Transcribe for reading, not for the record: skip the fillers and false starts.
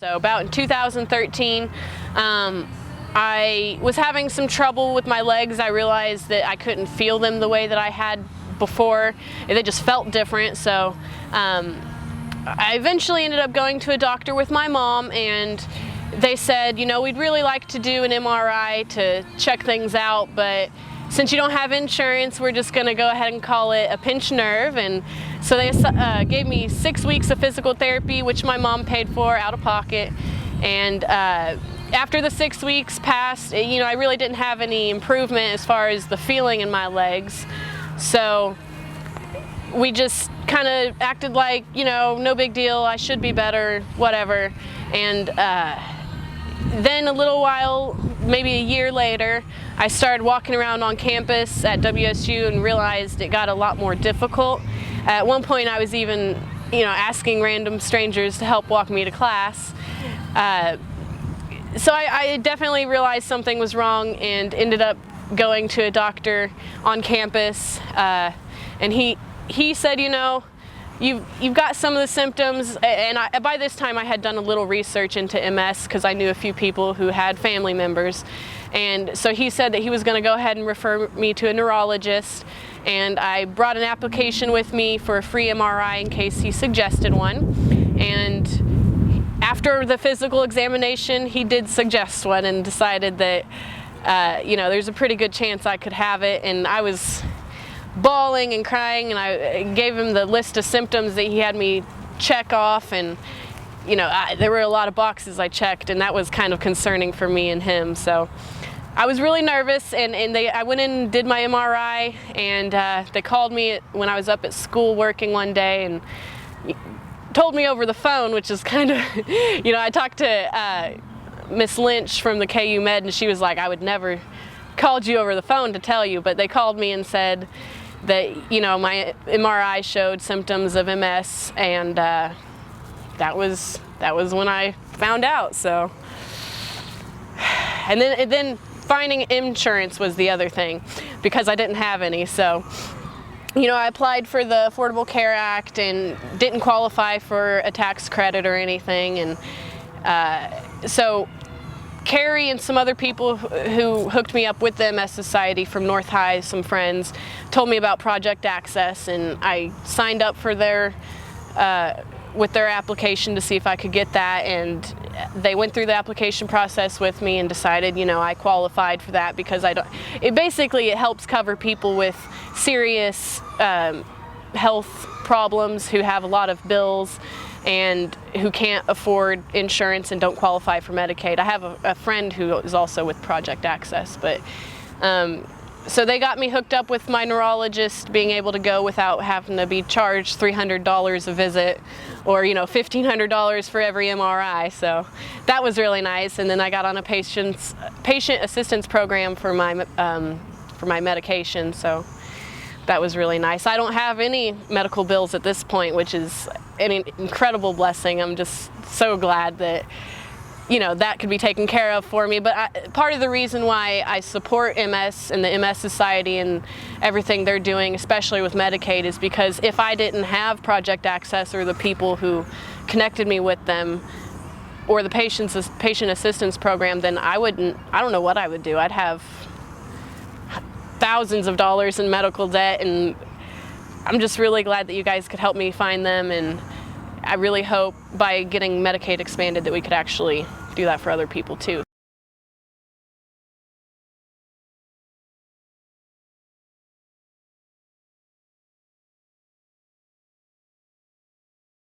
So about in 2013, I was having some trouble with my legs. I realized that I couldn't feel them the way that I had before. They just felt different. So I eventually ended up going to a doctor with my mom, and they said, you know, we'd really like to do an MRI to check things out, but since you don't have insurance, we're just going to go ahead and call it a pinched nerve. And so they gave me 6 weeks of physical therapy, which my mom paid for out of pocket. And after the 6 weeks passed, you know, I really didn't have any improvement as far as the feeling in my legs. So we just kind of acted like, you know, no big deal, I should be better, whatever. And then a little while, maybe a year later, I started walking around on campus at WSU and realized it got a lot more difficult. At one point I was even, you know, asking random strangers to help walk me to class. So I definitely realized something was wrong and ended up going to a doctor on campus. And he said, you know, you've got some of the symptoms, and by this time I had done a little research into MS because I knew a few people who had family members. And so he said that he was going to go ahead and refer me to a neurologist, and I brought an application with me for a free MRI in case he suggested one. And after the physical examination, he did suggest one and decided that you know, there's a pretty good chance I could have it. And I was bawling and crying, and I gave him the list of symptoms that he had me check off, and you know, there were a lot of boxes I checked, and that was kind of concerning for me and him. So I was really nervous, and I went in and did my MRI, and they called me when I was up at school working one day and told me over the phone, which is kind of, you know, I talked to Miss Lynch from the KU Med, and she was like, I would never called you over the phone to tell you, but they called me and said that, you know, my MRI showed symptoms of MS, and that was when I found out. So, and then finding insurance was the other thing, because I didn't have any. So, you know, I applied for the Affordable Care Act and didn't qualify for a tax credit or anything, and so Carrie and some other people who hooked me up with the MS Society from North High, some friends, told me about Project Access, and I signed up for with their application to see if I could get that, and they went through the application process with me and decided, you know, I qualified for that because it helps cover people with serious health problems who have a lot of bills and who can't afford insurance and don't qualify for Medicaid. I have a friend who is also with Project Access, but so they got me hooked up with my neurologist, being able to go without having to be charged $300 a visit, or, you know, $1,500 for every MRI. So that was really nice. And then I got on a patient assistance program for my medication. So that was really nice. I don't have any medical bills at this point, which is an incredible blessing. I'm just so glad that, you know, that could be taken care of for me. But part of the reason why I support MS and the MS Society and everything they're doing, especially with Medicaid, is because if I didn't have Project Access or the people who connected me with them, or the patient assistance program, then I don't know what I would do. I'd have thousands of dollars in medical debt, and I'm just really glad that you guys could help me find them, and I really hope by getting Medicaid expanded that we could actually do that for other people too.